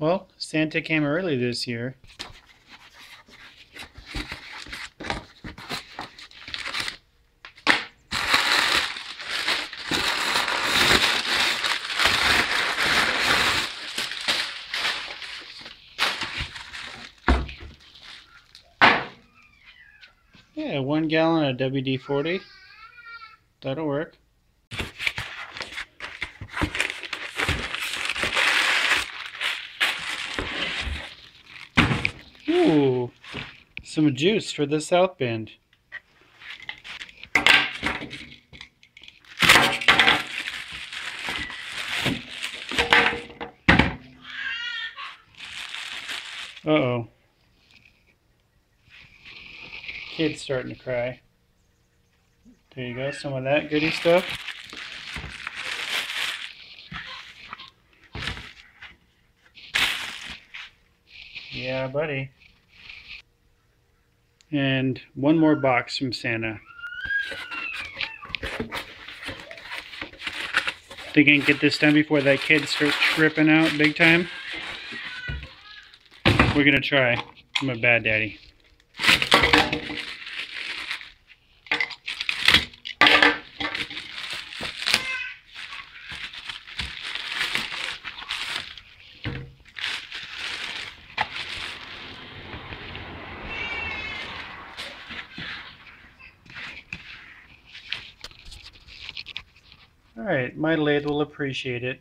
Well, Santa came early this year. Yeah, 1 gallon of WD-40. That'll work. Ooh, some juice for the South Bend. Uh-oh. Kid's starting to cry. There you go, some of that goody stuff. Yeah, buddy. And one more box from Santa. Think I can get this done before that kid starts tripping out big time? We're gonna try. I'm a bad daddy. Alright, my lathe will appreciate it.